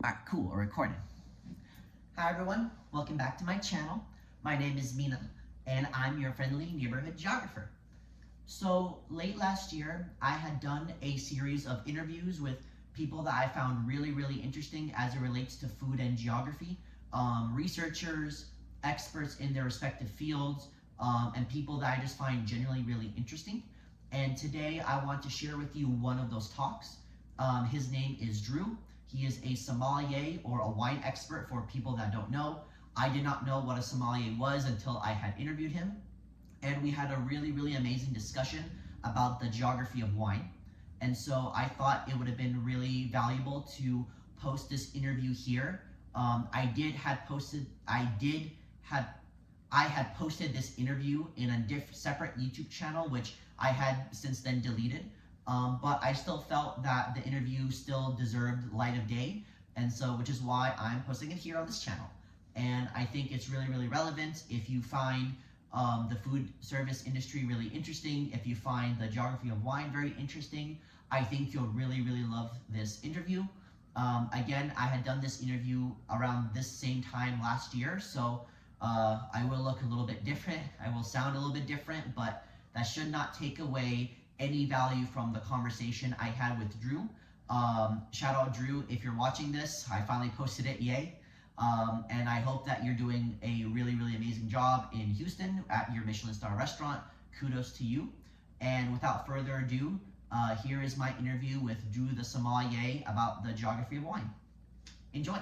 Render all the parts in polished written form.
Alright, cool, we're recording. Hi everyone, welcome back to my channel. My name is Mina, and I'm your friendly neighborhood geographer. So, late last year, I had done a series of interviews with people that I found really interesting as it relates to food and geography. Researchers, experts in their respective fields, and people that I just find generally really interesting. And today I want to share with you one of those talks. His name is Drew. He is a sommelier or a wine expert for people that don't know. I did not know what a sommelier was until I had interviewed him. And we had a really amazing discussion about the geography of wine. And so I thought it would have been really valuable to post this interview here. I had posted this interview in a separate YouTube channel, which I had since then deleted. But I still felt that the interview still deserved light of day, and so which is why I'm posting it here on this channel. And I think it's really relevant if you find the food service industry really interesting, if you find the geography of wine very interesting. I think you'll really love this interview. Again, I had done this interview around this same time last year, so I will look a little bit different. I will sound a little bit different, but that should not take away any value from the conversation I had with Drew. Shout out Drew if you're watching this. I finally posted it, yay. And I hope that you're doing a really amazing job in Houston at your Michelin star restaurant. Kudos to you. And without further ado, here is my interview with Drew the sommelier about the geography of wine. Enjoy.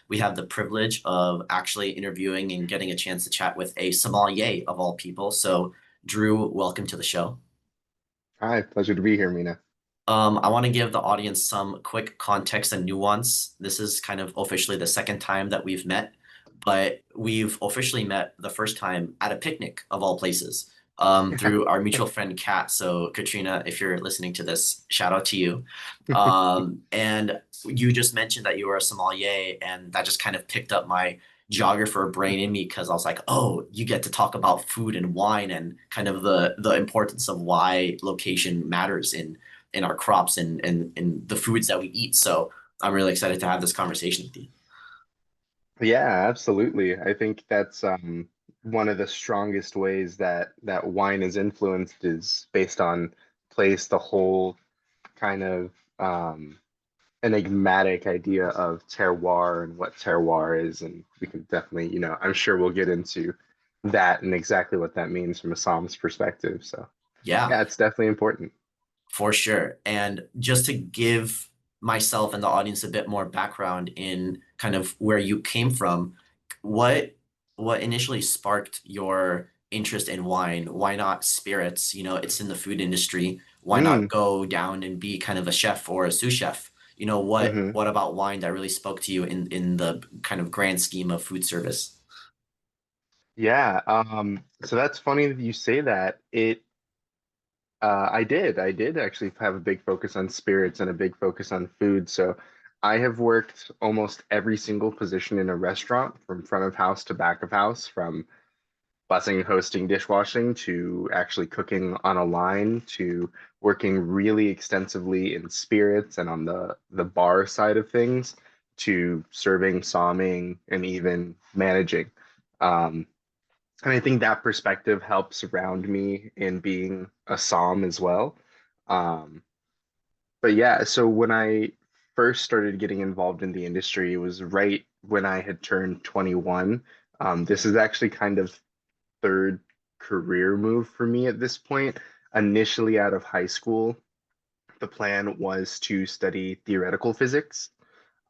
We have the privilege of actually interviewing and getting a chance to chat with a sommelier of all people. So, Drew, welcome to the show. Hi, pleasure to be here, Mina. I want to give the audience some quick context and nuance. This is kind of officially the second time that we've met, but we've officially met the first time at a picnic of all places, through our mutual friend Kat. So Katrina, if you're listening to this, shout out to you. And you just mentioned that you were a sommelier, and that just kind of picked up my geographer brain in me because I was like, oh, you get to talk about food and wine and kind of the importance of why location matters in our crops and the foods that we eat. So I'm really excited to have this conversation with you. Yeah, absolutely. I think that's one of the strongest ways that wine is influenced is based on place, the whole kind of enigmatic idea of terroir and what terroir is. And we can definitely, I'm sure we'll get into that and exactly what that means from a Psalms perspective. So Yeah, yeah, it's definitely important. for sure. And just to give myself and the audience a bit more background in kind of where you came from, what what initially sparked your interest in wine? Why not spirits? You know, it's in the food industry. Why not Mm, go down and be kind of a chef or a sous chef? You know, hmm what about wine that really spoke to you in the kind of grand scheme of food service? Yeah, so that's funny that you say that. I did actually have a big focus on spirits and a big focus on food. So I have worked almost every single position in a restaurant, from front of house to back of house, from busing, hosting, dishwashing to actually cooking on a line to working really extensively in spirits and on the bar side of things to serving, somming, and even managing. Um, and I think that perspective helps around me in being a Psalm as well. Um, but yeah, so when I first started getting involved in the industry, it was right when I had turned 21. This is actually kind of third career move for me at this point. Initially out of high school, the plan was to study theoretical physics.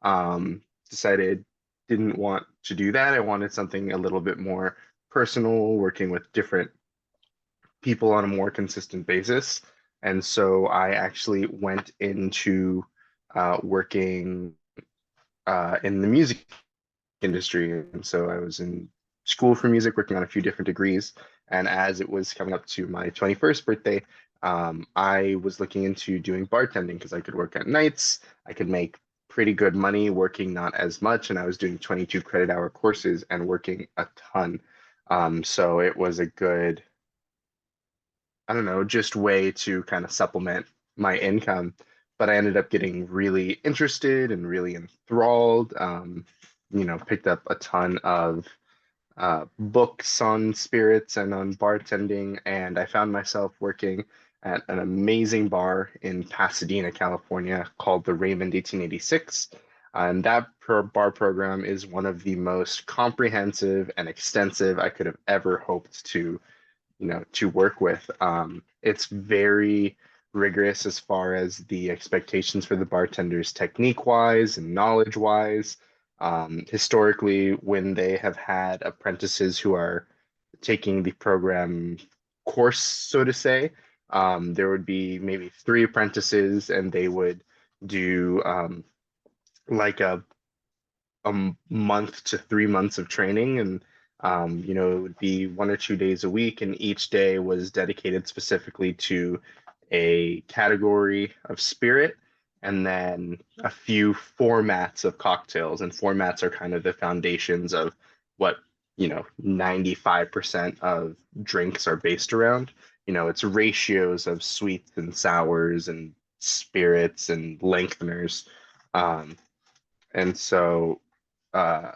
Um, Decided didn't want to do that. I wanted something a little bit more personal, working with different people on a more consistent basis. And so I actually went into working in the music industry. And so I was in school for music, working on a few different degrees. And as it was coming up to my 21st birthday, I was looking into doing bartending because I could work at nights. I could make pretty good money working not as much. And I was doing 22 credit hour courses and working a ton. So it was a good, I don't know, just way to kind of supplement my income. but I ended up getting really interested and really enthralled. Picked up a ton of books on spirits and on bartending, and I found myself working at an amazing bar in Pasadena, California, called the Raymond 1886. And that bar program is one of the most comprehensive and extensive I could have ever hoped to work with. It's very rigorous as far as the expectations for the bartenders, technique wise and knowledge wise. Historically, when they have had apprentices who are taking the program course, so to say, there would be maybe three apprentices, and they would do like a month to 3 months of training, and it would be 1 or 2 days a week, and each day was dedicated specifically to a category of spirit, and then a few formats of cocktails. And formats are kind of the foundations of what 95% of drinks are based around. It's ratios of sweets and sours and spirits and lengtheners. And so uh,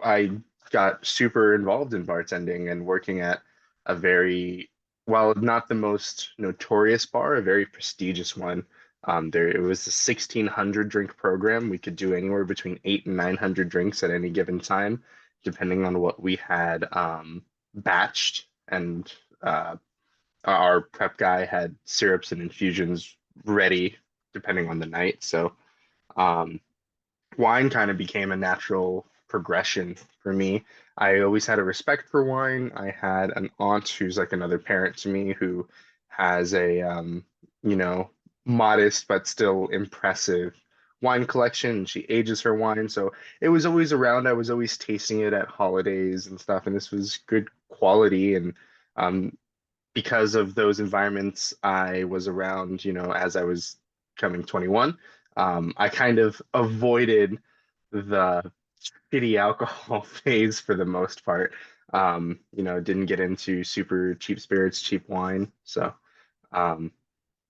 I got super involved in bartending and working at a very, well, not the most notorious bar, a very prestigious one. It was a 1,600 drink program. We could do anywhere between 800 and 900 drinks at any given time, depending on what we had batched. And our prep guy had syrups and infusions ready, depending on the night. So um, wine kind of became a natural progression for me. I always had a respect for wine. I had an aunt who's like another parent to me who has a you know, modest but still impressive wine collection. She ages her wine, so it was always around. I was always tasting it at holidays and stuff, and this was good quality. And um, because of those environments I was around, as I was coming 21, I kind of avoided the shitty alcohol phase for the most part. Didn't get into super cheap spirits, cheap wine. So, um,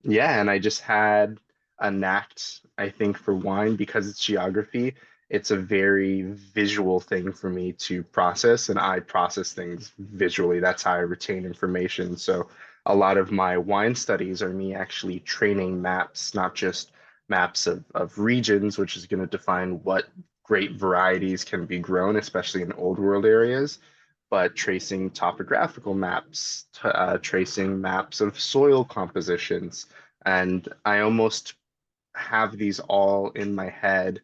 yeah, and I just had a knack, I think, for wine because it's geography. It's a very visual thing for me to process, and I process things visually. That's how I retain information. So a lot of my wine studies are me actually training maps, not just maps of regions, which is going to define what great varieties can be grown, especially in old world areas, but tracing topographical maps, tracing maps of soil compositions. And I almost have these all in my head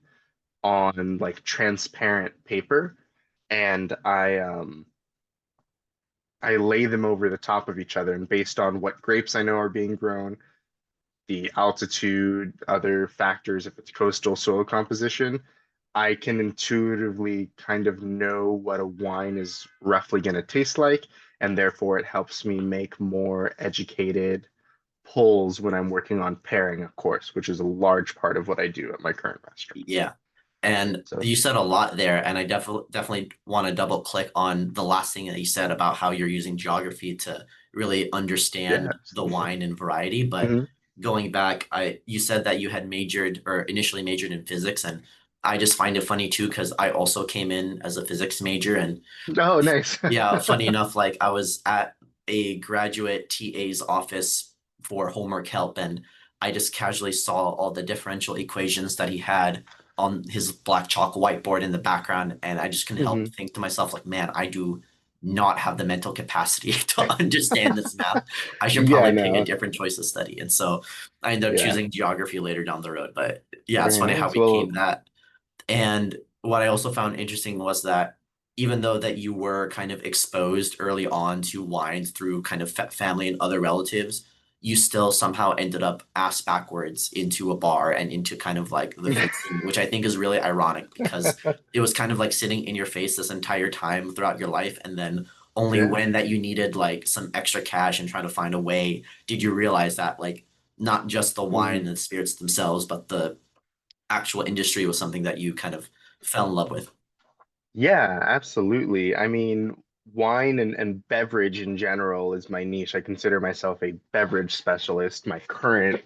on like transparent paper, and I lay them over the top of each other, and based on what grapes I know are being grown, the altitude, other factors, if it's coastal soil composition, I can intuitively kind of know what a wine is roughly going to taste like, and therefore it helps me make more educated pulls when I'm working on pairing, of course, which is a large part of what I do at my current restaurant. Yeah. And So, you said a lot there, and I definitely want to double click on the last thing that you said about how you're using geography to really yeah, understand the absolutely. wine and variety. But Hmm. going back, you said that you had majored or initially majored in physics, and I just find it funny too because I also came in as a physics major, and Oh, nice. yeah, funny enough, like I was at a graduate TA's office for homework help, and I just casually saw all the differential equations that he had on his black chalk whiteboard in the background, and I just couldn't help Hmm. but think to myself, like, man, I do not have the mental capacity to understand this math. I should Yeah, probably pick a no. different choice to study. And so I ended up Yeah, choosing geography later down the road. But yeah, it's very funny how nice. we Well, came that. And what I also found interesting was that even though that you were kind of exposed early on to wines through kind of family and other relatives, you still somehow ended up ass backwards into a bar and into kind of like the food scene, which I think is really ironic because it was kind of like sitting in your face this entire time throughout your life, and then only yeah. when that you needed like some extra cash and trying to find a way did you realize that like not just the wine Mhm. and the spirits themselves, but the actual industry was something that you kind of fell in love with. Yeah, absolutely. I mean, wine and beverage in general is my niche. I consider myself a beverage specialist. My current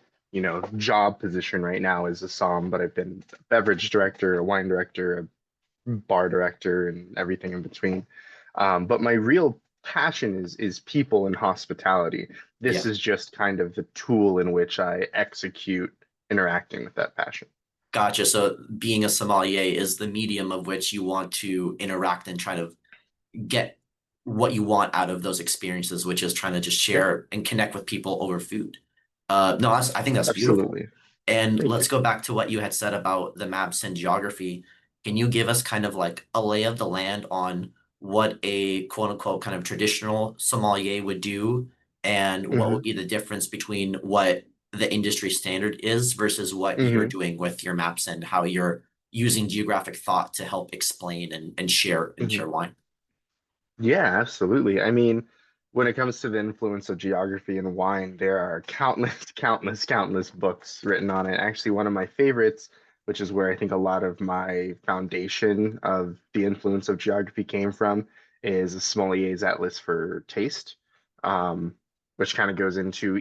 job position right now is a somm, but I've been a beverage director, a wine director, a bar director, and everything in between. But my real passion is people and hospitality. This Yeah. is just kind of the tool in which I execute interacting with that passion. Gotcha. So being a sommelier is the medium of which you want to interact and try to get what you want out of those experiences, which is trying to just Yeah, share and connect with people over food. No, I think that's beautiful. absolutely. And Thank let's you. go back to what you had said about the maps and geography. Can you give us kind of like a lay of the land on what a quote unquote kind of traditional sommelier would do, and what Hmm. would be the difference between what the industry standard is versus what you're Hmm. doing with your maps and how you're using geographic thought to help explain and share Hmm. wine? Yeah, absolutely. I mean, when it comes to the influence of geography and wine, there are countless, countless books written on it. Actually, one of my favorites, which is where I think a lot of my foundation of the influence of geography came from, is a Sommelier's Atlas for Taste, um, which kind of goes into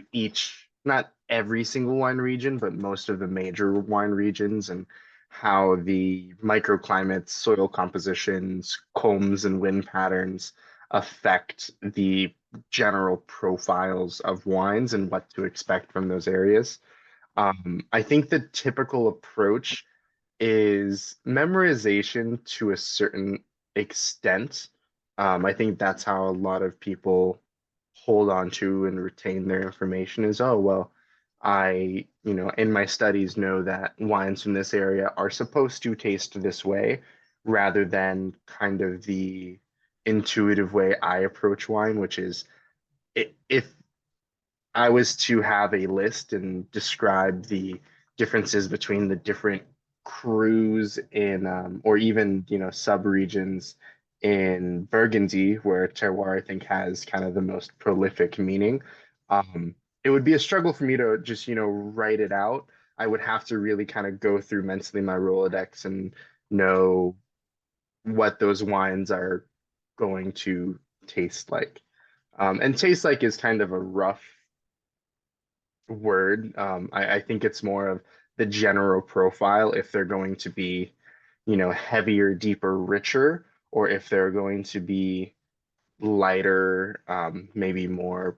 not every single wine region, but most of the major wine regions and how the microclimates, soil compositions, culms, and wind patterns affect the general profiles of wines and what to expect from those areas. I think the typical approach is memorization to a certain extent. I think that's how a lot of people hold on to and retain their information is, oh, well, in my studies know that wines from this area are supposed to taste this way, rather than kind of the intuitive way I approach wine, which is if I was to have a list and describe the differences between the different crews in, or even, subregions in Burgundy, where terroir, I think, has kind of the most prolific meaning. Um, it would be a struggle for me to just, write it out. I would have to really kind of go through mentally my Rolodex and know what those wines are going to taste like. And taste like is kind of a rough word. I think it's more of the general profile if they're going to be, heavier, deeper, richer, or if they're going to be lighter, maybe more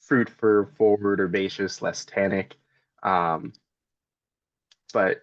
fruit for forward, herbaceous, less tannic. Um, but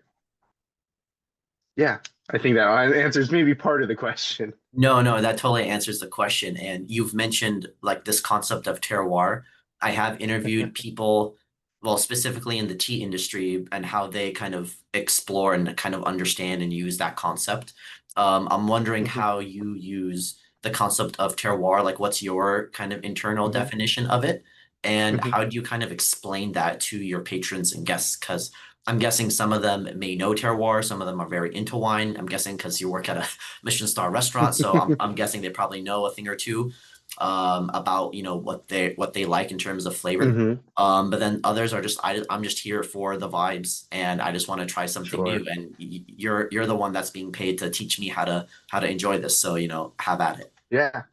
yeah, I think that answers maybe part of the question. No, no, that totally answers the question. And you've mentioned like this concept of terroir. I have interviewed people, well, specifically in the tea industry and how they kind of explore and kind of understand and use that concept. I'm wondering Hmm. how you use the concept of terroir. Like, what's your kind of internal Hmm. definition of it? And Hmm. how do you kind of explain that to your patrons and guests? Because I'm guessing some of them may know terroir, some of them are very into wine. I'm guessing because you work at a Michelin star restaurant, so I'm guessing they probably know a thing or two about what they like in terms of flavor. Hmm. But then others are just I'm just here for the vibes, and I just want to try something new. Sure. And you're the one that's being paid to teach me how to enjoy this. So have at it. Yeah.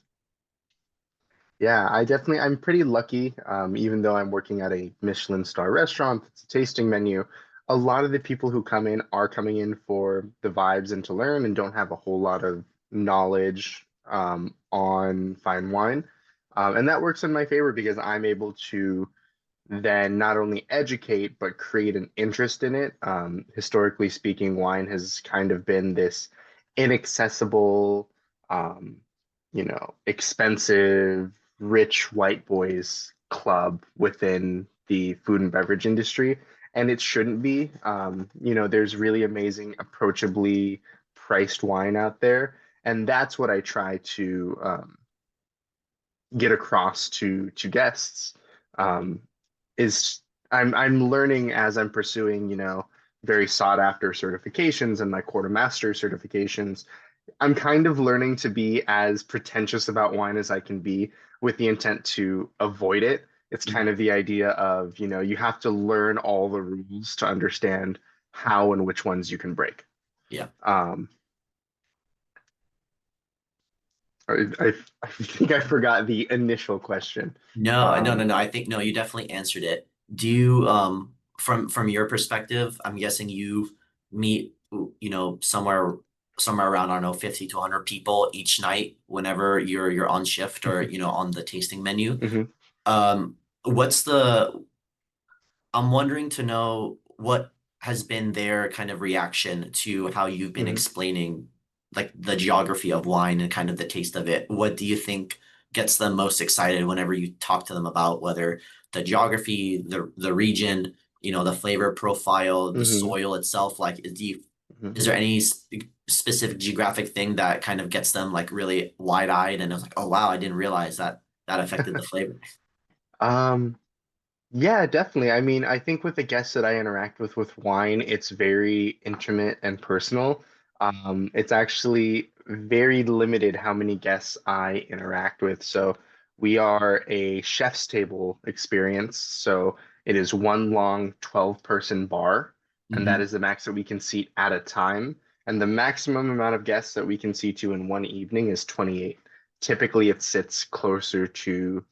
Yeah, I'm pretty lucky. Even though I'm working at a Michelin star restaurant, it's a tasting menu. A lot of the people who come in are coming in for the vibes and to learn and don't have a whole lot of knowledge on fine wine. And that works in my favor because I'm able to then not only educate but create an interest in it. Historically speaking, wine has kind of been this inaccessible, expensive, rich white boys club within the food and beverage industry. And it shouldn't be. There's really amazing, approachably priced wine out there. And that's what I try to get across to guests. Um, is I'm learning as I'm pursuing, very sought after certifications and my quartermaster certifications. I'm kind of learning to be as pretentious about wine as I can be with the intent to avoid it. It's kind Mhm. of the idea of, you have to learn all the rules to understand how and which ones you can break. Yeah. Um, I think I forgot the initial question. No, no, no, Um, no. I think no, you definitely answered it. Do you from your perspective, I'm guessing you meet, somewhere around, I don't know, 50 to 100 people each night whenever you're on shift or, on the tasting menu. Hmm. What's the I'm wondering to know what has been their kind of reaction to how you've been Hmm. explaining like the geography of wine and kind of the taste of it. What do you think gets them most excited whenever you talk to them about whether the geography, the region, the flavor profile, the Hmm. soil itself? Like, is there any specific geographic thing that kind of gets them like really wide-eyed and it's like, oh wow, I didn't realize that affected the flavor? Um, Yeah, definitely. I mean, I think with the guests that I interact with wine, it's very intimate and personal. It's actually very limited how many guests I interact with. So we are a chef's table experience. So it is one long 12-person bar, and that Hmm. is the max that we can seat at a time. And the maximum amount of guests that we can seat to in one evening is 28. Typically, it sits closer to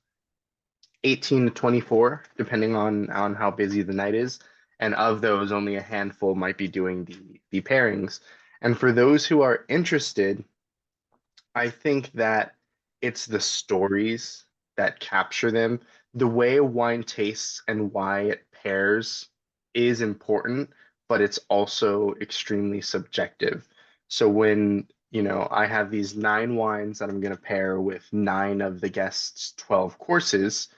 18 to 24, depending on how busy the night is. And of those, only a handful might be doing the pairings. And for those who are interested, I think that it's the stories that capture them. The way wine tastes and why it pairs is important, but it's also extremely subjective. So when, I have these 9 wines that I'm going to pair with 9 of the guests' 12 courses,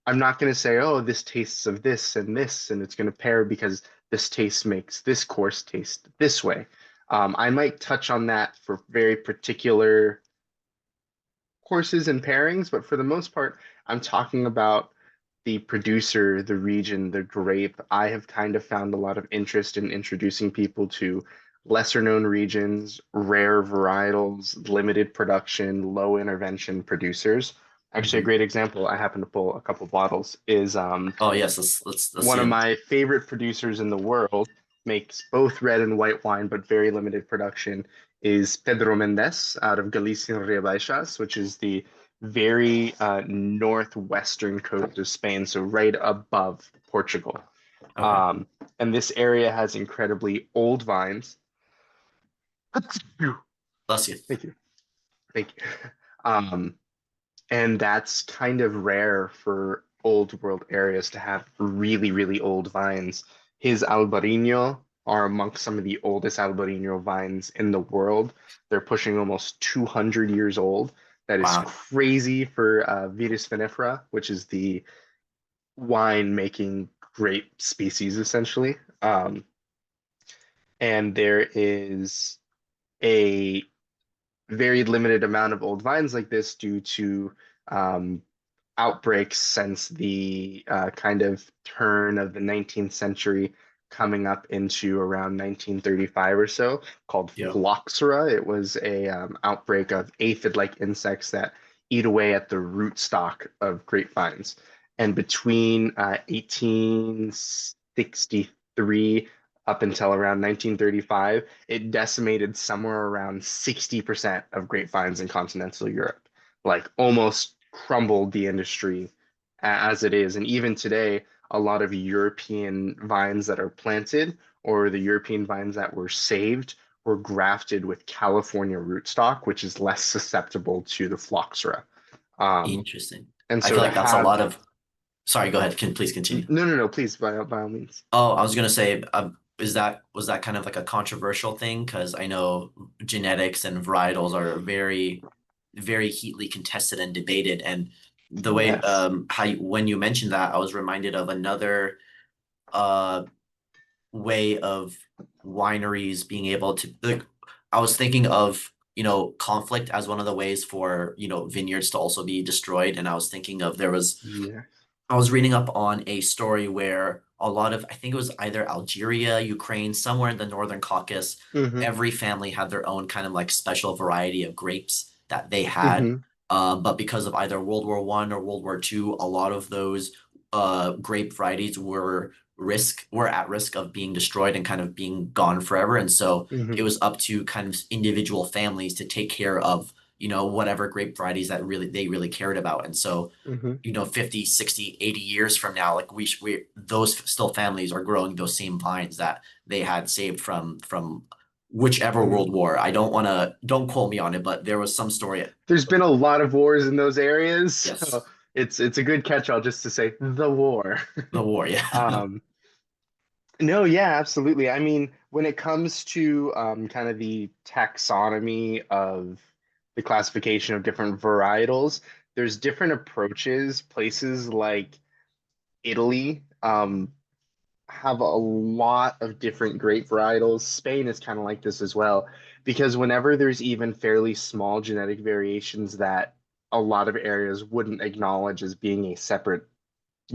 I'm not going to say, oh, this tastes of this, and it's going to pair because this taste makes this course taste this way. I might touch on that for very particular courses and pairings, but for the most part, I'm talking about the producer, the region, the grape. I have kind of found a lot of interest in introducing people to lesser known regions, rare varietals, limited production, low intervention producers. Actually, a Hmm. great example, I happen to pull a couple bottles, is Oh yes, let's one see of them. my favorite producers in the world, makes both red and white wine, but very limited production, is Pedro Mendes out of Galician Ria Baixas, which is the very northwestern coast of Spain, so right above Portugal. Okay. Um, and this area has incredibly old vines. Bless you. Thank you. Thank you. Um, And that's kind of rare for old world areas to have really, really old vines. His Albarino are amongst some of the oldest Albarino vines in the world. They're pushing almost 200 years old. That is Wow. crazy for Vitis vinifera, which is the wine making grape species essentially. And there is a very limited amount of old vines like this due to um, outbreaks since the kind of turn of the 19th century, coming up into around 1935 or so, called Yeah. phylloxera. It was a outbreak of aphid-like insects that eat away at the rootstock of grapevines. And between 1863 up until around 1935, it decimated somewhere around 60% of grapevines in continental Europe, like almost crumbled the industry as it is. And even today, a lot of European vines that are planted or the European vines that were saved were grafted with California rootstock, which is less susceptible to the phylloxera. Um, Interesting. and I so feel to like that's a have, lot of. Sorry, go ahead. Can please continue. no, no, no, please, by all means. Oh, I was gonna say, was that kind of like a controversial thing? Because I know genetics and varietals are very heatedly contested and debated. And the way Yes. when you mentioned that, I was reminded of another uh way of wineries being able to like. I was thinking of conflict as one of the ways for vineyards to also be destroyed, and I was thinking of there was Yeah. I was reading up on a story where a lot of, I think it was either Algeria, Ukraine, somewhere in the Northern Caucasus, Mm-hmm. every family had their own kind of like special variety of grapes that they had. Mm-hmm. But because of either World War One or World War Two, a lot of those grape varieties were at risk of being destroyed and kind of being gone forever. And so it Mm-hmm. was up to kind of individual families to take care of whatever grape varieties that they really cared about. And so, Hmm. 50, 60, 80 years from now, like those still families are growing those same vines that they had saved from whichever Hmm. world war. Don't quote me on it, but there was some story. There's been a lot of wars in those areas, so Yes, it's a good catch-all just to say the war. the war. Yeah. Um, no, yeah, absolutely. I mean, when it comes to kind of the taxonomy of the classification of different varietals, there's different approaches. Places like Italy have a lot of different grape varietals. Spain is kind of like this as well, because whenever there's even fairly small genetic variations that a lot of areas wouldn't acknowledge as being a separate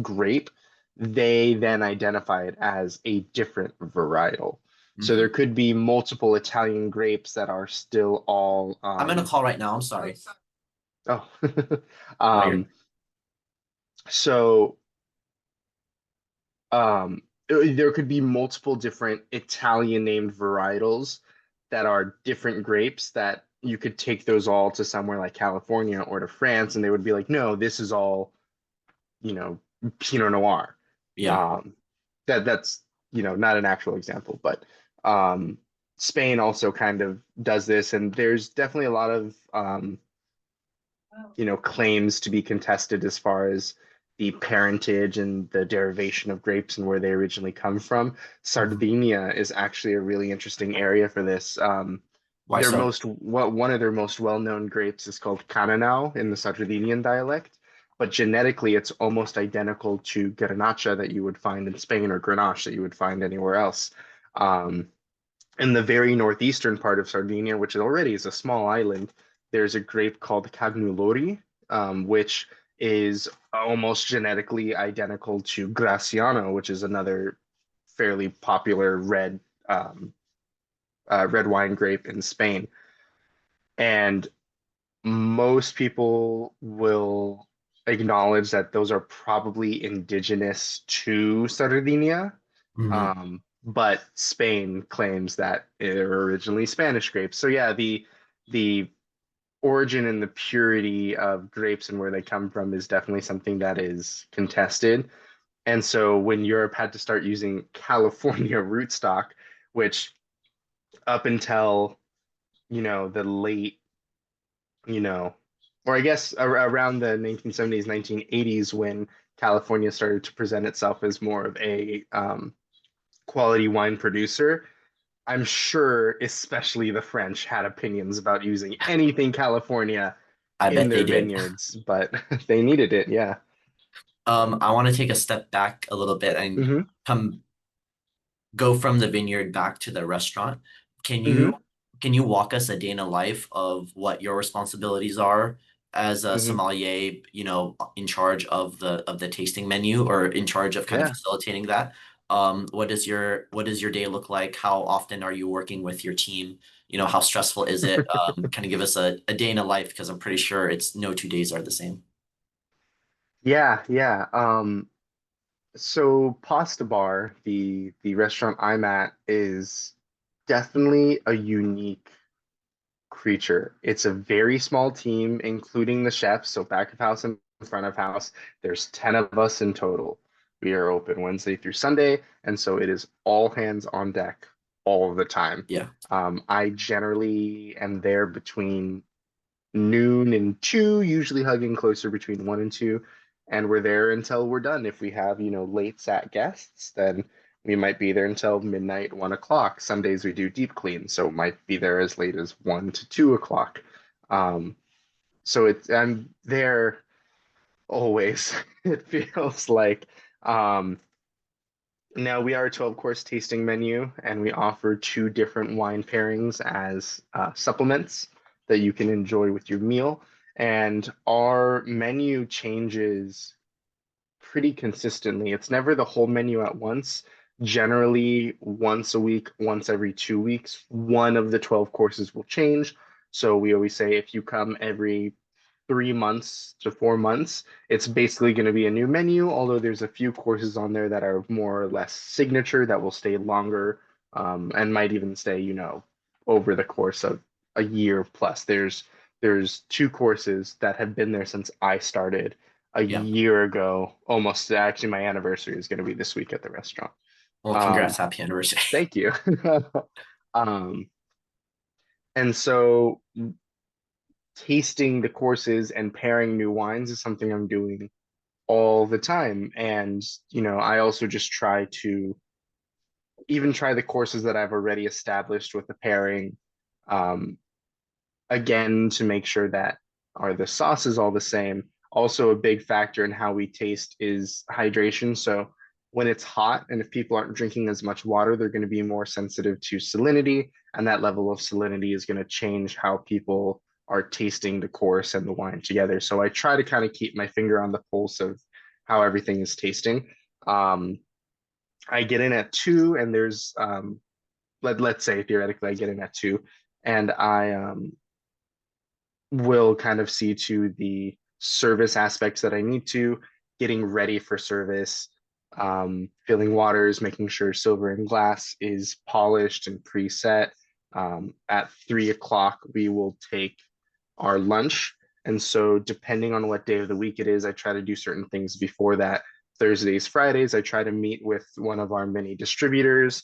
grape, they then identify it as a different varietal. So Mhm. there could be multiple Italian grapes that are still all I'm in a call right now. I'm sorry. oh No, you're um so there could be multiple different Italian named varietals that are different grapes that you could take those all to somewhere like California or to France, and they would be like, no, this is all, you know, Pinot Noir. yeah. Um, that's not an actual example, but um, Spain also kind of does this, and there's definitely a lot of claims to be contested as far as the parentage and the derivation of grapes and where they originally come from. Mhm. Sardinia is actually a really interesting area for this. Why so? One of their most well-known grapes is called Cananao in the Sardinian dialect, but genetically it's almost identical to Garnacha that you would find in Spain or Grenache that you would find anywhere else. Um, in the very northeastern part of Sardinia, which already is a small island, there's a grape called Cagnulori, which is almost genetically identical to Graciano, which is another fairly popular um, red wine grape in Spain. And most people will acknowledge that those are probably indigenous to Sardinia, Mhm. but Spain claims that they're originally Spanish grapes. So yeah, the origin and the purity of grapes and where they come from is definitely something that is contested. And so when Europe had to start using California rootstock, which up until the late you know, or I guess around the 1970s, 1980s, when California started to present itself as more of a quality wine producer, I'm sure especially the French had opinions about using anything California I in bet they their did. vineyards, but they needed it. Yeah. I want to take a step back a little bit and Hmm. come go from the vineyard back to the restaurant. Can you Hmm. can you walk us a day in a life of what your responsibilities are as a Hmm. sommelier, in charge of the tasting menu or in charge of kind of Yeah. facilitating that? What does your day look like? How often are you working with your team? How stressful is it? Kind of give us a day in a life because I'm pretty sure it's no 2 days are the same. Yeah. Yeah. So Pasta Bar, the restaurant I'm at, is definitely a unique creature. It's a very small team, including the chefs, so back of house and front of house. There's 10 of us in total. We are open Wednesday through Sunday, and so it is all hands on deck all the time. Yeah. I generally am there between noon and 2, usually hugging closer between 1 and 2. And we're there until we're done. If we have, late sat guests, then we might be there until midnight, 1 o'clock. Some days we do deep clean, so might be there as late as 1 to 2 o'clock. Um, so I'm there always, it feels like. Um, Now we are a 12 course tasting menu, and we offer two different wine pairings as supplements that you can enjoy with your meal. And our menu changes pretty consistently. It's never the whole menu at once. Generally, once a week, once every 2 weeks, one of the 12 courses will change. So we always say if you come every 3 months to 4 months, it's basically going to be a new menu, although there's a few courses on there that are more or less signature that will stay longer, and might even stay, over the course of a year plus. There's there's two courses that have been there since I started a Yeah. year ago. Almost actually, my anniversary is going to be this week at the restaurant. Well, Um, congrats, happy anniversary. thank you. um, and so tasting the courses and pairing new wines is something I'm doing all the time. And, I also just try to even try the courses that I've already established with the pairing. Um, again, to make sure that are the sauces all the same. Also, a big factor in how we taste is hydration. So when it's hot and if people aren't drinking as much water, they're going to be more sensitive to salinity, and that level of salinity is going to change how people are tasting the course and the wine together. So I try to kind of keep my finger on the pulse of how everything is tasting. Um, I get in at 2, and there's let's say theoretically I get in at 2, and I will kind of see to the service aspects that I need to, getting ready for service, filling waters, making sure silver and glass is polished and preset. At 3 o'clock, we will take our lunch. And so, depending on what day of the week it is, I try to do certain things before that. Thursdays, Fridays, I try to meet with one of our mini distributors,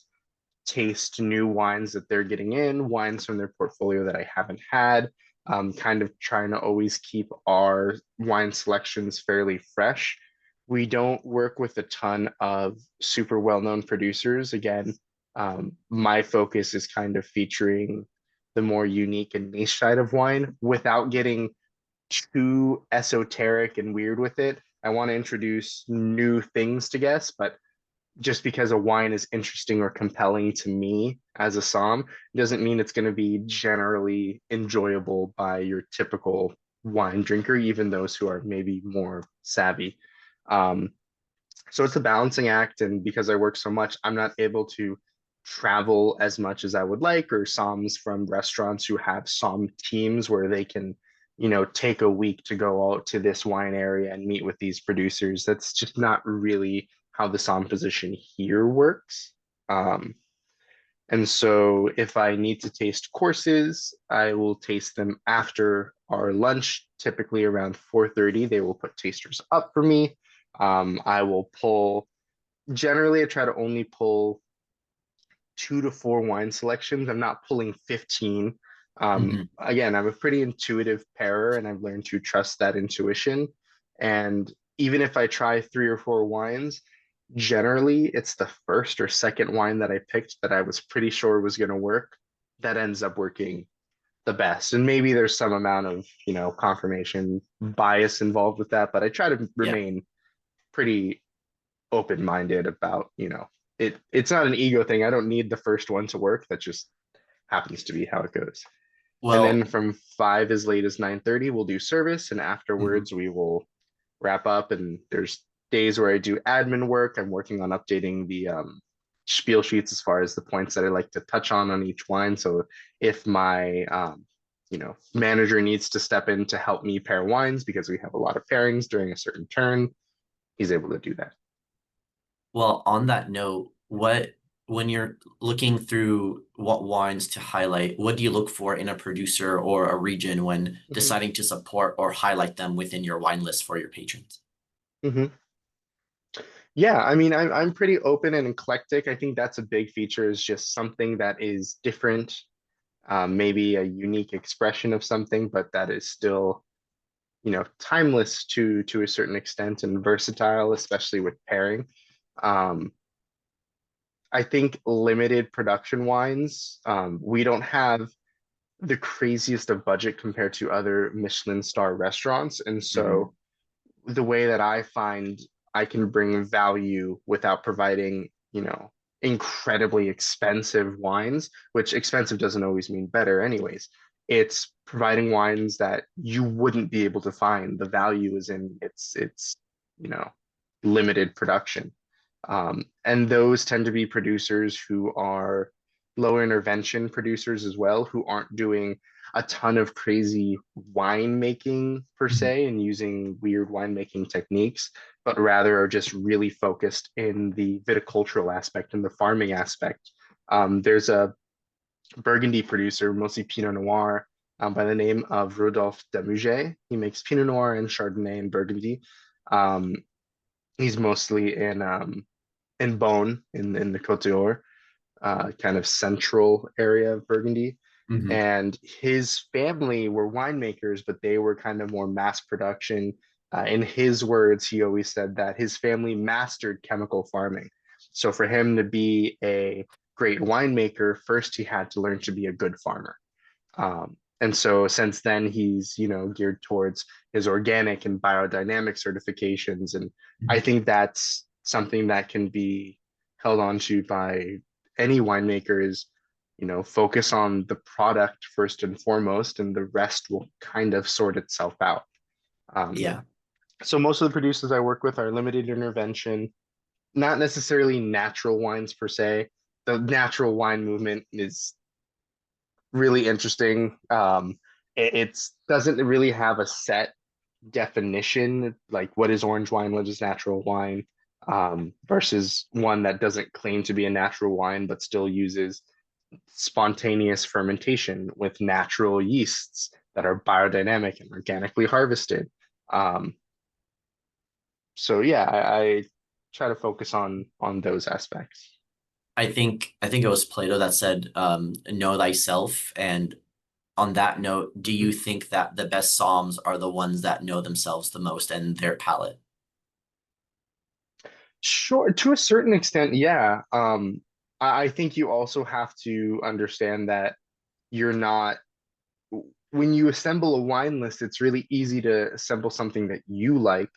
taste new wines that they're getting in, wines from their portfolio that I haven't had, kind of trying to always keep our wine selections fairly fresh. We don't work with a ton of super well-known producers. Again, my focus is kind of featuring the more unique and niche side of wine without getting too esoteric and weird with it. I want to introduce new things to guests, but just because a wine is interesting or compelling to me as a som doesn't mean it's going to be generally enjoyable by your typical wine drinker, even those who are maybe more savvy. Um, so it's a balancing act, and because I work so much, I'm not able to travel as much as I would like, or soms from restaurants who have som teams where they can, take a week to go out to this wine area and meet with these producers. That's just not really how the som position here works. And so if I need to taste courses, I will taste them after our lunch, typically around 4:30. They will put tasters up for me. I will pull, generally, I try to only pull 2 to 4 wine selections. I'm not pulling 15. Mhm. Again, I'm a pretty intuitive pairer, and I've learned to trust that intuition. And even if I try 3 or 4 wines, generally it's the first or second wine that I picked that I was pretty sure was going to work that ends up working the best. And maybe there's some amount of, confirmation bias involved with that, but I try to Yeah. remain pretty open-minded about, it's not an ego thing. I don't need the first one to work. That just happens to be how it goes. And then Well, from 5 as late as 9:30, we'll do service, and mhm. afterwards we will wrap up. And there's days where I do admin work. I'm working on updating the spiel sheets as far as the points that I like to touch on each wine. So if my manager needs to step in to help me pair wines because we have a lot of pairings during a certain turn, he's able to do that. Well, on that note, when you're looking through what wines to highlight, what do you look for in a producer or a region when Mhm, deciding to support or highlight them within your wine list for your patrons? mhm. Yeah, I mean, I'm pretty open and eclectic. I think that's a big feature, is just something that is different, maybe a unique expression of something, but that is still, timeless to a certain extent and versatile, especially with pairing. Um, I think limited production wines, we don't have the craziest of budget compared to other Michelin star restaurants, and Mhm. so the way that I find I can bring value without providing, incredibly expensive wines, which expensive doesn't always mean better, anyways. It's providing wines that you wouldn't be able to find. The value is in its, you know, limited production. And those tend to be producers who are low intervention producers as well, who aren't doing a ton of crazy winemaking per Mhm. se and using weird winemaking techniques, but rather are just really focused in the viticultural aspect and the farming aspect. There's a Burgundy producer, mostly Pinot Noir, by the name of Rodolphe Demouget. He makes Pinot Noir and Chardonnay and Burgundy. Um, he's mostly in Beaune in the Côte d'Or, kind of central area of Burgundy. Hmm. And his family were winemakers, but they were kind of more mass production. In his words, he always said that his family mastered chemical farming. So for him to be a great winemaker, first he had to learn to be a good farmer. And so since then, he's, geared towards his organic and biodynamic certifications. And I think that's something that can be held on to by any winemaker is, focus on the product first and foremost, and the rest will kind of sort itself out. Um, Yeah. so most of the producers I work with are limited intervention, not necessarily natural wines per se. The natural wine movement is really interesting. It doesn't really have a set definition, like what is orange wine, what is natural wine, versus one that doesn't claim to be a natural wine but still uses spontaneous fermentation with natural yeasts that are biodynamic and organically harvested. Um, so yeah, I try to focus on those aspects. I think it was Plato that said, know thyself. And on that note, do you think that the best Psalms are the ones that know themselves the most and their palate? Sure, to a certain extent, yeah. I think you also have to understand that you're not, when you assemble a wine list, it's really easy to assemble something that you like,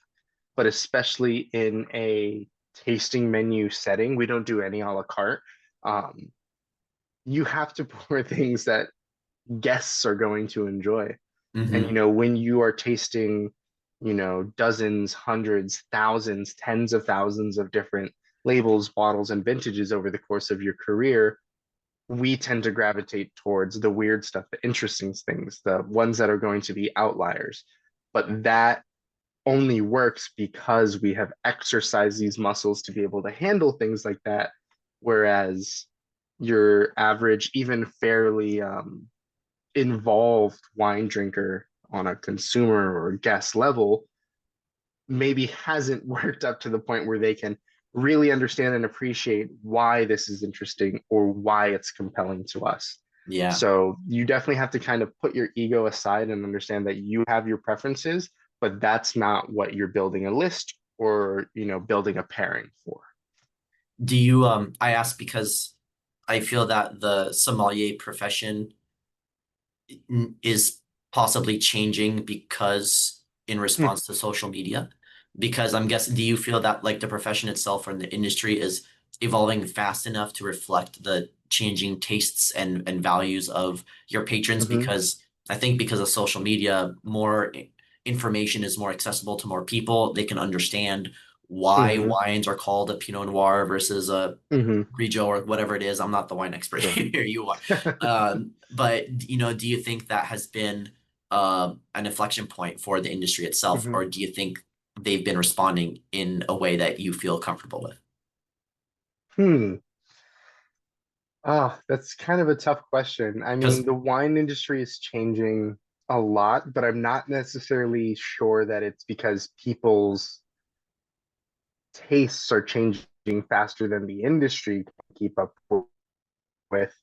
but especially in a tasting menu setting, we don't do any a la carte. Um, you have to pour things that guests are going to enjoy. And Hmm. when you are tasting, dozens, hundreds, thousands, tens of thousands of different labels, bottles, and vintages over the course of your career, we tend to gravitate towards the weird stuff, the interesting things, the ones that are going to be outliers. But that only works because we have exercised these muscles to be able to handle things like that. Whereas your average, even fairly involved wine drinker on a consumer or guest level maybe hasn't worked up to the point where they can really understand and appreciate why this is interesting or why it's compelling to us. Yeah. So you definitely have to kind of put your ego aside and understand that you have your preferences, but that's not what you're building a list or, building a pairing for. Do you I ask because I feel that the sommelier profession is possibly changing because in Hmm. response to social media? Because I'm guessing, do you feel that like the profession itself or the industry is evolving fast enough to reflect the changing tastes and values of your patrons? Hmm. Because I think because of social media, more information is more accessible to more people. They can understand why Hmm. wines are called a Pinot Noir versus a Hmm. Grigio or whatever it is. I'm not the wine expert Sure. here. You are. But do you think that has been an inflection point for the industry itself, Hmm. or do you think they've been responding in a way that you feel comfortable with? Hmm. That's kind of a tough question. I mean, Because the wine industry is changing a lot, but I'm not necessarily sure that it's because people's tastes are changing faster than the industry can keep up with.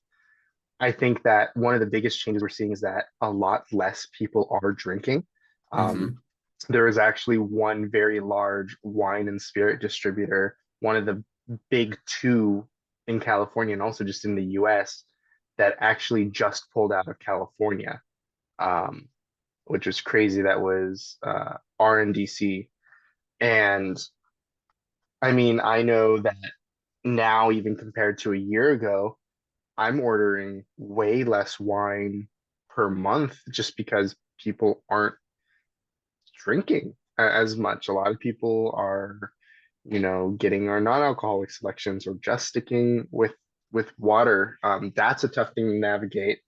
I think that one of the biggest changes we're seeing is that a lot less people are drinking. Um, hmm. there is actually one very large wine and spirit distributor, one of the big two in California and also just in the US, that actually just pulled out of California, um, which was crazy. That was RNDC. And I mean, I know that now, even compared to a year ago, I'm ordering way less wine per month just because people aren't drinking as much. A lot of people are, getting our non-alcoholic selections or just sticking with water. That's a tough thing to navigate.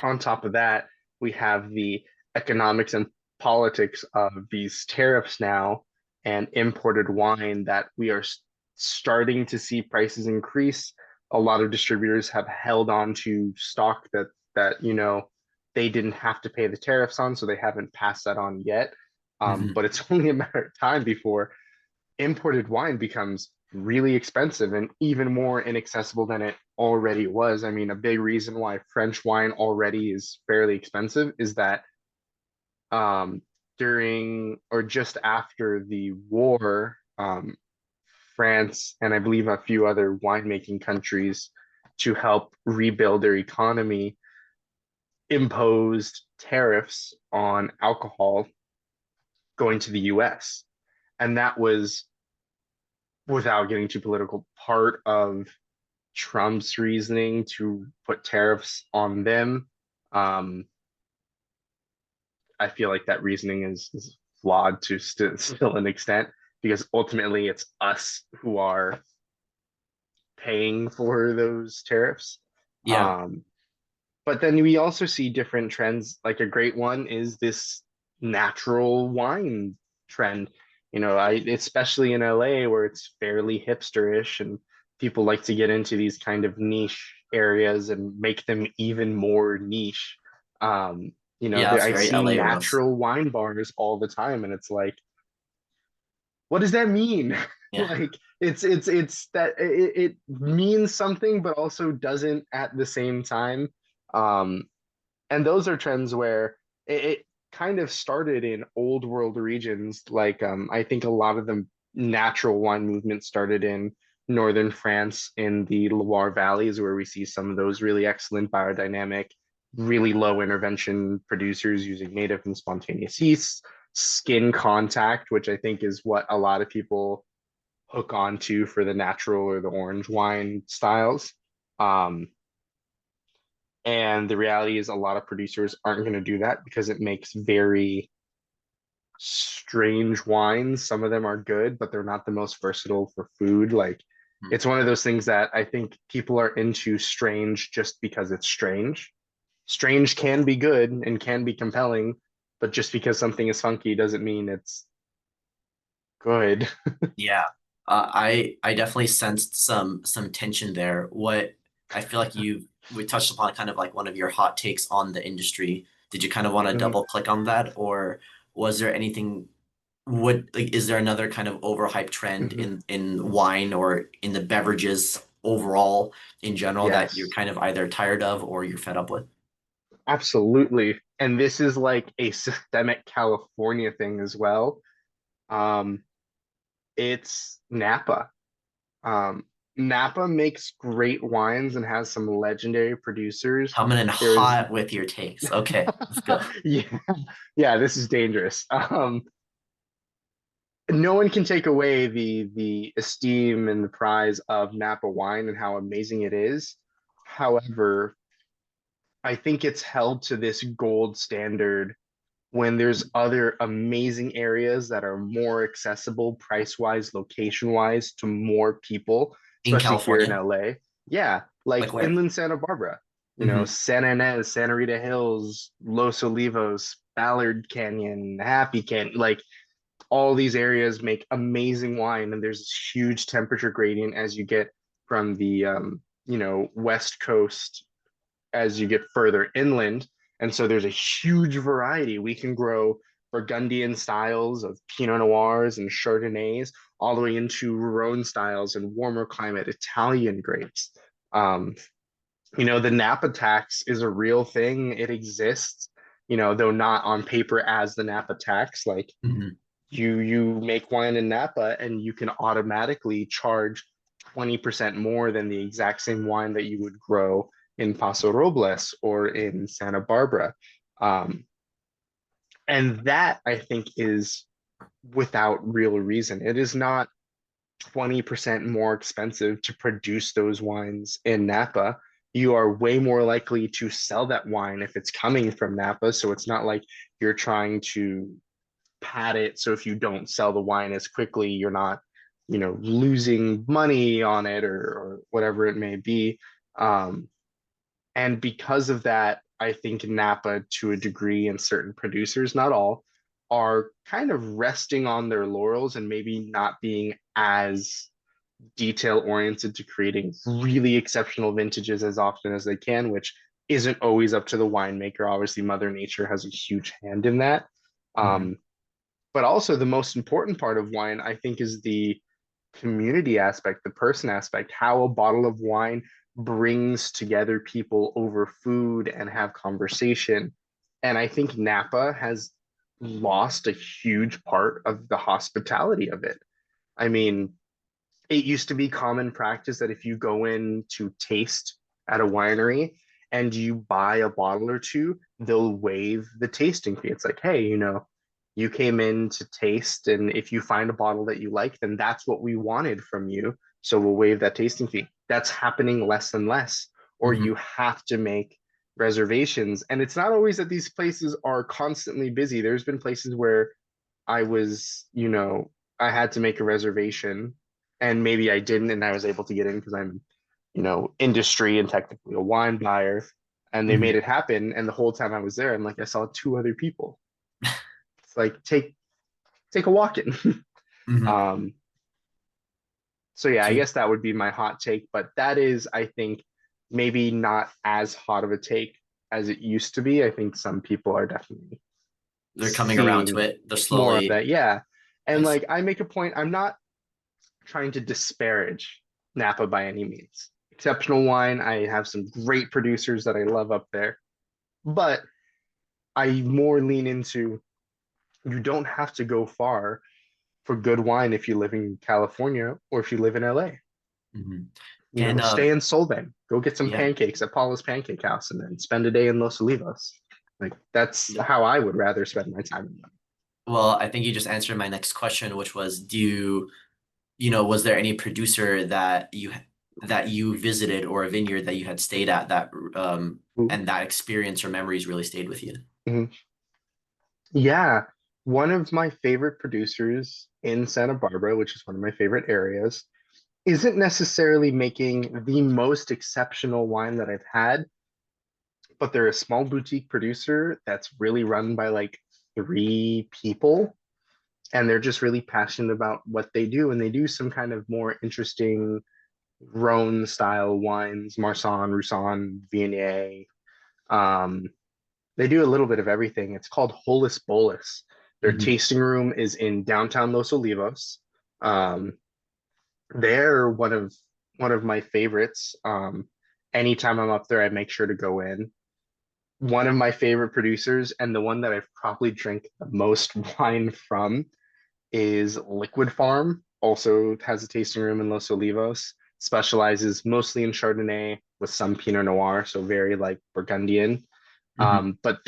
On top of that, we have the economics and politics of these tariffs now and imported wine that we are starting to see prices increase. A lot of distributors have held on to stock that they didn't have to pay the tariffs on, so they haven't passed that on yet. Hmm. But it's only a matter of time before imported wine becomes really expensive and even more inaccessible than it already was. I mean, a big reason why French wine already is fairly expensive is that um, during or just after the war, France and I believe a few other winemaking countries to help rebuild their economy imposed tariffs on alcohol going to the US. And that was, without getting too political, part of Trump's reasoning to put tariffs on them. Um, I feel like that reasoning is flawed to still an extent because ultimately it's us who are paying for those tariffs. Yeah. Um, but then we also see different trends. Like a great one is this natural wine trend. You know, I especially in LA where it's fairly hipsterish and people like to get into these kind of niche areas and make them even more niche. You know, Yeah, that's I very see LA rough. natural wine bars all the time, and it's like, what does that mean? Yeah. Like it's that it means something, but also doesn't at the same time. Um, and those are trends where it kind of started in old world regions. Like I think a lot of the natural wine movement started in northern France in the Loire valleys, where we see some of those really excellent biodynamic, really low intervention producers using native and spontaneous yeasts, skin contact, which I think is what a lot of people hook onto for the natural or the orange wine styles. Um, and the reality is, a lot of producers aren't going to do that because it makes very strange wines. Some of them are good, but they're not the most versatile for food. Like, Mm. it's one of those things that I think people are into strange just because it's strange. Strange can be good and can be compelling, but just because something is funky doesn't mean it's good. Yeah. I definitely sensed some tension there. What I feel like we touched upon kind of like one of your hot takes on the industry. Did you kind of want to Mhm. double click on that, or was there anything like is there another kind of overhyped trend Mhm. in wine or in the beverages overall in general that you're Yes, kind of either tired of or you're fed up with? absolutely. And this is like a systemic California thing as well. Um, it's Napa. Um, Napa makes great wines and has some legendary producers. Coming in There's, hot with your takes. Okay, let's go. yeah, yeah, this is dangerous. No one can take away the esteem and the prize of Napa wine and how amazing it is. However, I think it's held to this gold standard when there's other amazing areas that are more accessible price wise, location wise to more people, In especially here in California, LA. Yeah, like like where? inland Santa Barbara, you know, Hmm. Santa Ynez, Santa Rita Hills, Los Olivos, Ballard Canyon, Happy Canyon, like all these areas make amazing wine, and there's this huge temperature gradient as you get from the you know, west coast as you get further inland. And so there's a huge variety. We can grow Burgundian styles of Pinot Noirs and Chardonnays, all the way into Rhone styles and warmer climate Italian grapes. Um, you know, the Napa tax is a real thing. It exists, you know, though not on paper as the Napa tax. Like Hmm. you make wine in Napa and you can automatically charge 20% more than the exact same wine that you would grow in Paso Robles or in Santa Barbara. Um, and that I think is without real reason. It is not 20% more expensive to produce those wines in Napa. You are way more likely to sell that wine if it's coming from Napa. So it's not like you're trying to pad it so if you don't sell the wine as quickly, you're not, you know, losing money on it or whatever it may be. Um, and because of that, I think Napa, to a degree, and certain producers, not all, are kind of resting on their laurels and maybe not being as detail oriented to creating really exceptional vintages as often as they can, which isn't always up to the winemaker. Obviously, Mother Nature has a huge hand in that. Hmm. Um, but also the most important part of wine, I think, is the community aspect, the person aspect, how a bottle of wine brings together people over food and have conversation. And I think Napa has lost a huge part of the hospitality of it. I mean, it used to be common practice that if you go in to taste at a winery and you buy a bottle or two, they'll waive the tasting fee. It's like, hey, you came in to taste, and if you find a bottle that you like, then that's what we wanted from you. So we'll waive that tasting fee. That's happening less and less, or Hmm. you have to make reservations. And it's not always that these places are constantly busy. There's been places where I was, I had to make a reservation and maybe I didn't and I was able to get in because I'm, industry and technically a wine buyer. And they made Hmm. it happen. And the whole time I was there, I'm like, I saw two other people. It's like take a walk in. Hmm. Um, so yeah, I Do guess that would be my hot take, but that is, I think, maybe not as hot of a take as it used to be. I think some people are definitely they're coming around to seeing it. They're more of slowly. that. Yeah. I And see. like I make a point, I'm not trying to disparage Napa by any means. Exceptional wine. I have some great producers that I love up there, but I more lean into you don't have to go far for good wine if you live in California or if you live in LA. Hmm. Can Stay in Solvang, go get some yeah. pancakes at Paula's Pancake House, and then spend a day in Los Olivos. Like that's Yeah. how I would rather spend my time in. Well, I think you just answered my next question, which was, was there any producer that you visited or a vineyard that you had stayed at that and that experience or memories really stayed with you? Mhm. Yeah, one of my favorite producers in Santa Barbara, which is one of my favorite areas, isn't necessarily making the most exceptional wine that I've had, but they're a small boutique producer that's really run by like three people, and they're just really passionate about what they do, and they do some kind of more interesting Rhone style wines, Marsanne, Roussanne, Viognier. Um, they do a little bit of everything. It's called Holus Bolus. Their Hmm. tasting room is in downtown Los Olivos. Um, they're one of my favorites. Anytime I'm up there, I make sure to go in. One of my favorite producers, and the one that I've probably drank the most wine from, is Liquid Farm. Also has a tasting room in Los Olivos. Specializes mostly in Chardonnay with some Pinot Noir, so very like Burgundian. Hmm. But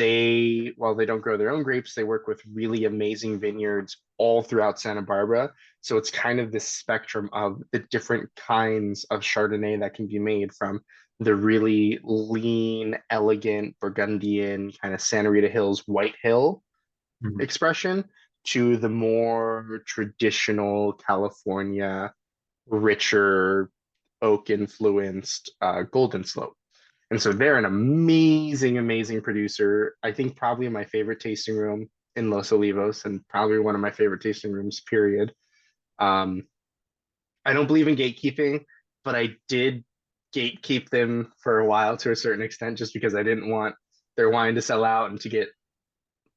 while they don't grow their own grapes, they work with really amazing vineyards all throughout Santa Barbara. So it's kind of this spectrum of the different kinds of Chardonnay that can be made, from the really lean, elegant Burgundian kind of Santa Rita Hills White Hill Hmm. expression to the more traditional California, richer, oak influenced Golden Slope. And so they're an amazing, amazing producer. I think probably my favorite tasting room in Los Olivos, and probably one of my favorite tasting rooms, period. Um, I don't believe in gatekeeping, but I did gatekeep them for a while to a certain extent just because I didn't want their wine to sell out and to get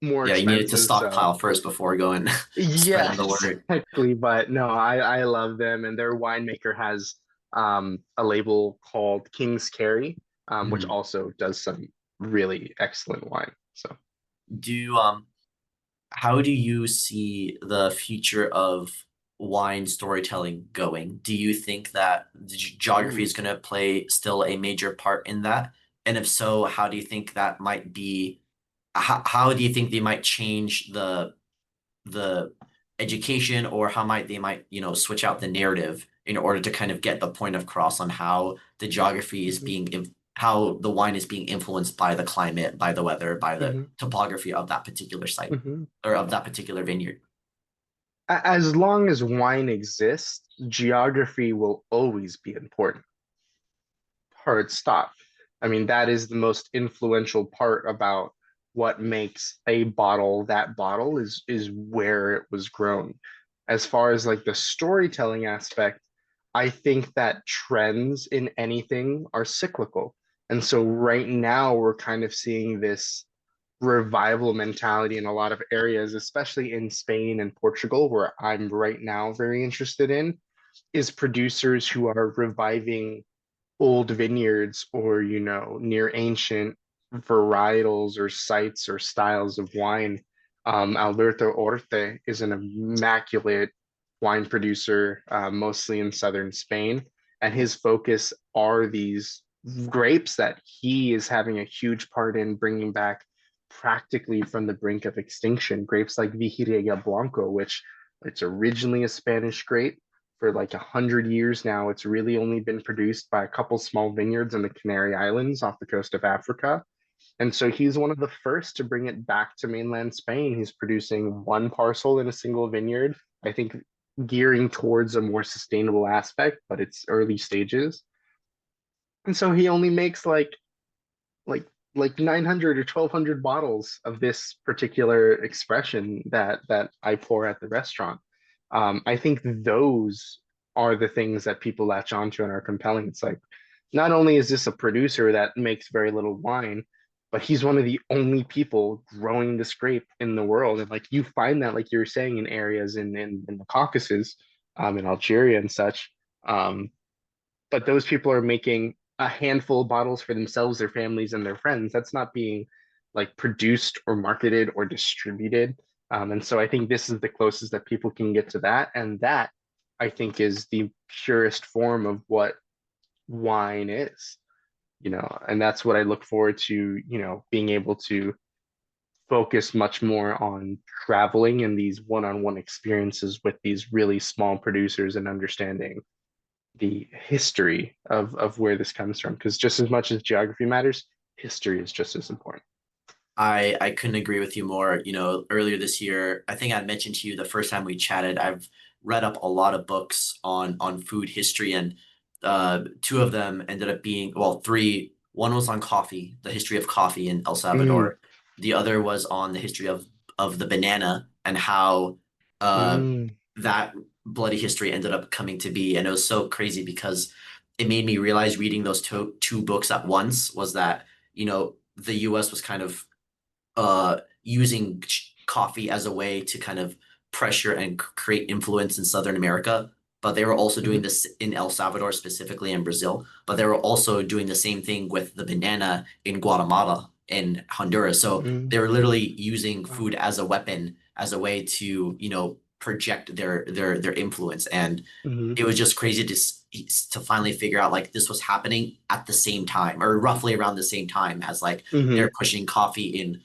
more Yeah, you needed to expensive. So stockpile first before going yeah, spreading the word. exactly. But no, I love them, and their winemaker has a label called King's Carry, which Mhm. also does some really excellent wine. So Do How do you see the future of wine storytelling going? Do you think that the geography ooh, is going to play still a major part in that? And if so, how do you think that might be? How do you think they might change the education, or how might they might switch out the narrative in order to kind of get the point across on how the geography is mhm, how the wine is being influenced by the climate, by the weather, by the mhm, topography of that particular site mhm. or of that particular vineyard. As long as wine exists, geography will always be important. Hard stop. I mean, that is the most influential part about what makes a bottle that bottle is where it was grown. As far as like the storytelling aspect, I think that trends in anything are cyclical. And so right now we're kind of seeing this revival mentality in a lot of areas, especially in Spain and Portugal, where I'm right now very interested in, is producers who are reviving old vineyards or, near ancient varietals or sites or styles of wine. Alberto Orte is an immaculate wine producer, mostly in southern Spain, and his focus are these grapes that he is having a huge part in bringing back practically from the brink of extinction. Grapes like Vigiriega Blanco, which it's originally a Spanish grape for like 100 years now. It's really only been produced by a couple small vineyards in the Canary Islands off the coast of Africa. And so he's one of the first to bring it back to mainland Spain. He's producing one parcel in a single vineyard, I think gearing towards a more sustainable aspect, but it's early stages. And so he only makes like like 900 or 1200 bottles of this particular expression that I pour at the restaurant. I think those are the things that people latch onto and are compelling. It's like not only is this a producer that makes very little wine, but he's one of the only people growing this grape in the world. And like you find that, like you were saying, in areas in the Caucasus, in Algeria and such. Um, but those people are making a handful of bottles for themselves, their families, and their friends. That's not being like produced or marketed or distributed. And so I think this is the closest that people can get to that. And that I think is the purest form of what wine is, and that's what I look forward to, being able to focus much more on traveling and these one-on-one experiences with these really small producers and understanding the history of where this comes from. Because just as much as geography matters, history is just as important. I couldn't agree with you more. Earlier this year, I think I mentioned to you the first time we chatted, I've read up a lot of books on food history, and two of them ended up being, well, three. One was on coffee, the history of coffee in El Mm, Salvador. The other was on the history of the banana and how uh mm, that bloody history ended up coming to be. And it was so crazy because it made me realize reading those two books at once was that, the US was kind of using coffee as a way to kind of pressure and create influence in Southern America. But they were also doing mhm, this in El Salvador, specifically in Brazil. But they were also doing the same thing with the banana in Guatemala and Honduras. So mm, they were literally using wow, food as a weapon, as a way to, project their influence. And mhm, it was just crazy to finally figure out like this was happening at the same time or roughly around the same time as like they're mhm, pushing coffee in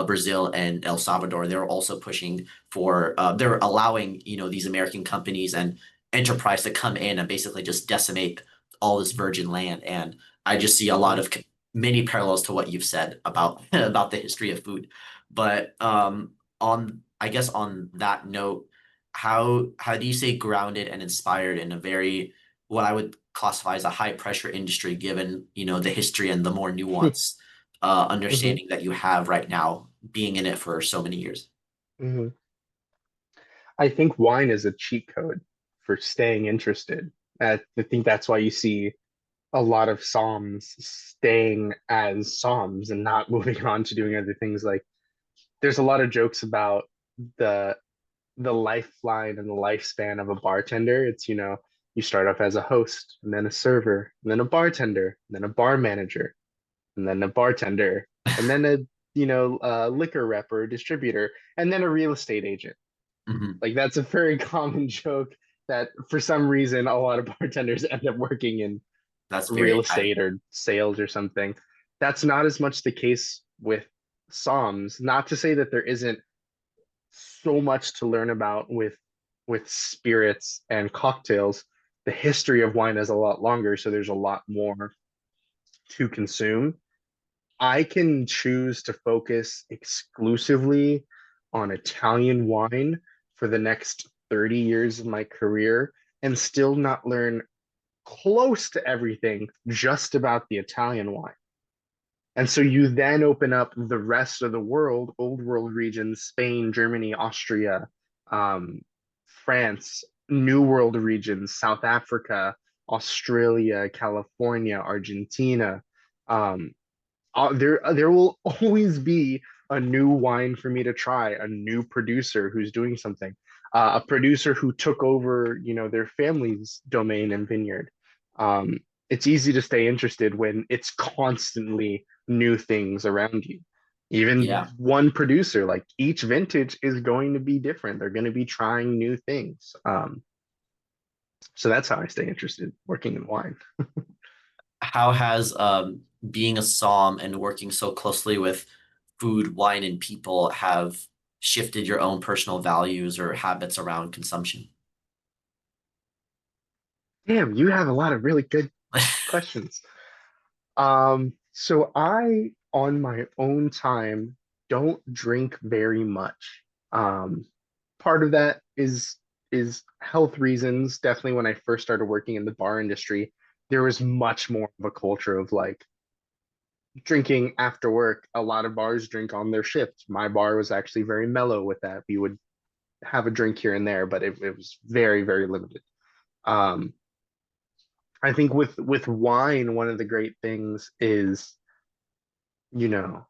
Brazil and El Salvador. They're also pushing for they're allowing these American companies and enterprise to come in and basically just decimate all this virgin land. And I just see a lot mhm, of many parallels to what you've said about about the history of food. But on I guess on that note, how do you say grounded and inspired in a very what I would classify as a high pressure industry, given the history and the more nuanced mhm, understanding that you have right now, being in it for so many years? mhm. I think wine is a cheat code for staying interested. I think that's why you see a lot of Psalms staying as Psalms and not moving on to doing other things. Like there's a lot of jokes about the the lifeline and the lifespan of a bartender. It's, you start off as a host, and then a server, and then a bartender, and then a bar manager, and then a bartender, and then a liquor rep or a distributor, and then a real estate agent. Hmm. Like that's a very common joke that for some reason a lot of bartenders end up working in That's real very I estate or sales or something. That's not as much the case with Psalms. Not to say that there isn't so much to learn about with spirits and cocktails. The history of wine is a lot longer, so there's a lot more to consume. I can choose to focus exclusively on Italian wine for the next 30 years of my career and still not learn close to everything just about the Italian wine. And so you then open up the rest of the world, old world regions, Spain, Germany, Austria, um, France, new world regions, South Africa, Australia, California, Argentina. Um, there will always be a new wine for me to try, a new producer who's doing something, a producer who took over, their family's domain and vineyard. Um, it's easy to stay interested when it's constantly new things around you. Even Yeah. one producer, like each vintage is going to be different. They're going to be trying new things. So that's how I stay interested working in wine. How has being a som and working so closely with food, wine, and people have shifted your own personal values or habits around consumption? Damn, you have a lot of really good questions. So I, on my own time, don't drink very much. Um, Part of that is health reasons. Definitely when I first started working in the bar industry, there was much more of a culture of like drinking after work. A lot of bars drink on their shift. My bar was actually very mellow with that. We would have a drink here and there, but it was very, very limited. Um, I think with wine, one of the great things is, you know,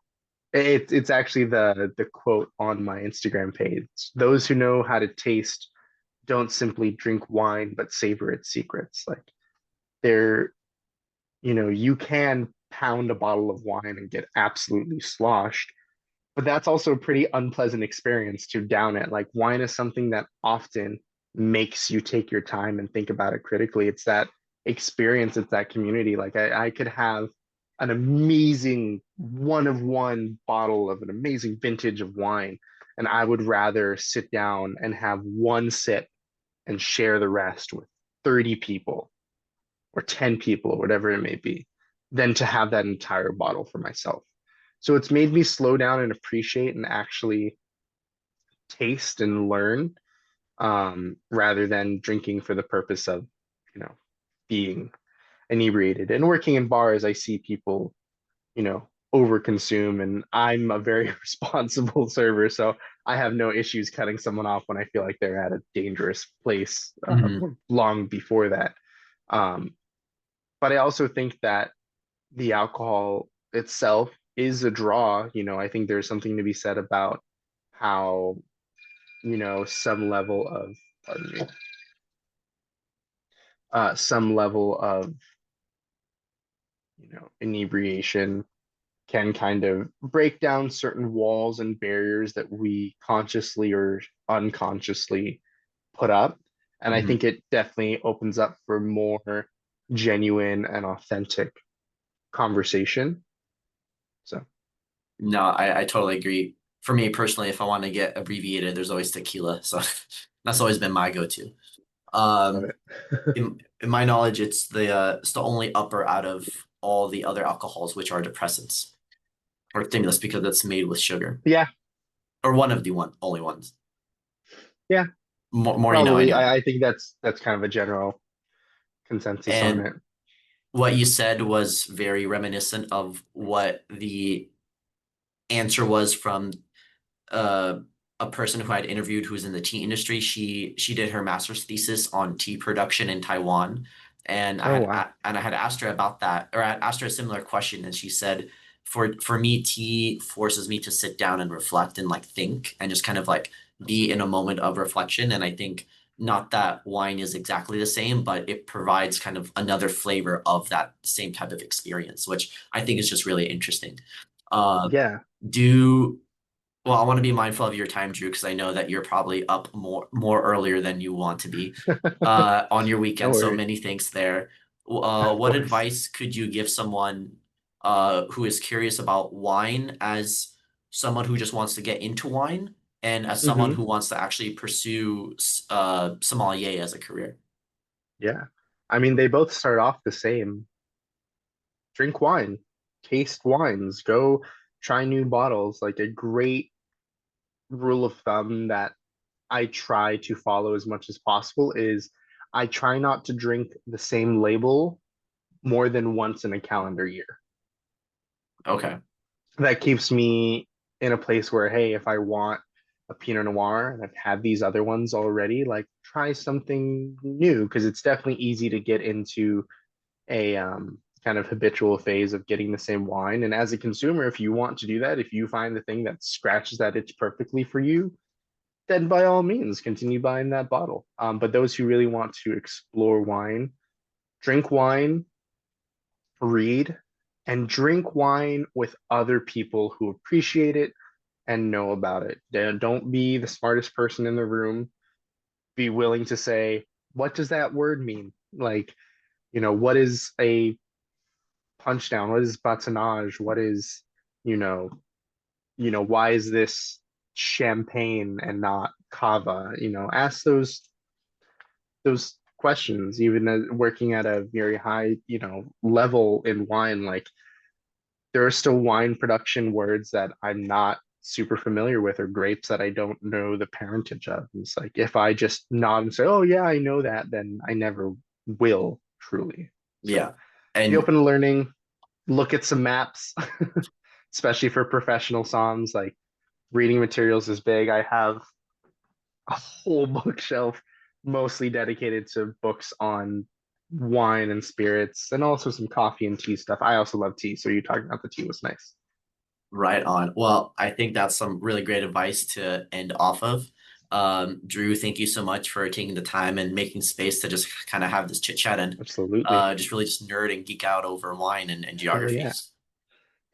it's actually the quote on my Instagram page. Those who know how to taste don't simply drink wine, but savor its secrets. Like they're, you can pound a bottle of wine and get absolutely sloshed, but that's also a pretty unpleasant experience to down it. Like wine is something that often makes you take your time and think about it critically. It's that experience, it's that community. Like I could have an amazing one of one bottle of an amazing vintage of wine, and I would rather sit down and have one sip and share the rest with 30 people or 10 people or whatever it may be than to have that entire bottle for myself. So it's made me slow down and appreciate and actually taste and learn, rather than drinking for the purpose of, being inebriated. And working in bars, I see people, overconsume, and I'm a very responsible server, so I have no issues cutting someone off when I feel like they're at a dangerous place, Mhm. long before that. Um, but I also think that the alcohol itself is a draw. I think there's something to be said about how, some level of, pardon me, some level of, inebriation can kind of break down certain walls and barriers that we consciously or unconsciously put up. And I Mhm. think it definitely opens up for more genuine and authentic conversation. So, No, I totally agree. For me personally, if I want to get abbreviated, there's always tequila. So that's always been my go-to. love Um, it. in my knowledge, it's the only upper out of all the other alcohols, which are depressants or stimulants because it's made with sugar, Yeah, or one of the only ones. yeah, More you know, probably. anyway. I think that's kind of a general consensus on And it. what you said was very reminiscent of what the answer was from uh, a person who I'd interviewed who's in the tea industry. She did her master's thesis on tea production in Taiwan, and Oh wow. I had asked her about that, or I asked her a similar question, and she said, for me, tea forces me to sit down and reflect and like think and just kind of like be in a moment of reflection. And I think not that wine is exactly the same, but it provides kind of another flavor of that same type of experience, which I think is just really interesting. Uh, Yeah. do well, I want to be mindful of your time, Drew, because I know that you're probably up more earlier than you want to be on your No weekend. So worries. many thanks there. Of What course. advice could you give someone who is curious about wine as someone who just wants to get into wine and as someone Hmm. who wants to actually pursue sommelier as a career? Yeah. I mean, they both start off the same. Drink wine, taste wines, go try new bottles. Like a great rule of thumb that I try to follow as much as possible is I try not to drink the same label more than once in a calendar year. Okay. That keeps me in a place where, hey, if I want a Pinot Noir and I've had these other ones already, like try something new because it's definitely easy to get into a kind of habitual phase of getting the same wine. And as a consumer, if you want to do that, if you find the thing that scratches that itch perfectly for you, then by all means continue buying that bottle. But those who really want to explore wine, drink wine, read, and drink wine with other people who appreciate it and know about it. Don't be the smartest person in the room. Be willing to say, what does that word mean? Like, what is a punch down? What is batonnage? What is, you know, why is this champagne and not cava? Ask those questions, even as working at a very high, level in wine. Like, there are still wine production words that I'm not super familiar with, or grapes that I don't know the parentage of. It's like if I just nod and say, "Oh yeah, I know that," then I never will truly. So Yeah. be And open to learning, look at some maps, especially for professional somms. Like, reading materials is big. I have a whole bookshelf mostly dedicated to books on wine and spirits, and also some coffee and tea stuff. I also love tea, so you talking about the tea was nice. right on. Well, I think that's some really great advice to end off of. Drew, thank you so much for taking the time and making space to just kind of have this chit chat and Absolutely. just really just nerd and geek out over wine and Hell yeah. geographies.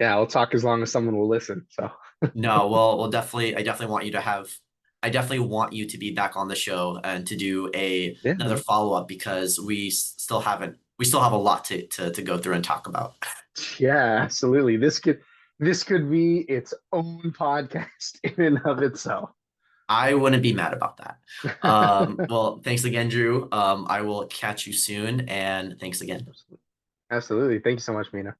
Yeah, I'll talk as long as someone will listen. So No, well, we'll definitely. I definitely want you to have. I definitely want you to be back on the show and to do yeah, another follow up because still haven't. We still have a lot to go through and talk about. yeah, absolutely. This could be its own podcast in and of itself. I wouldn't be mad about that. Well, thanks again, Drew. I will catch you soon, and thanks again. Absolutely. Absolutely. Thank you so much, Mina.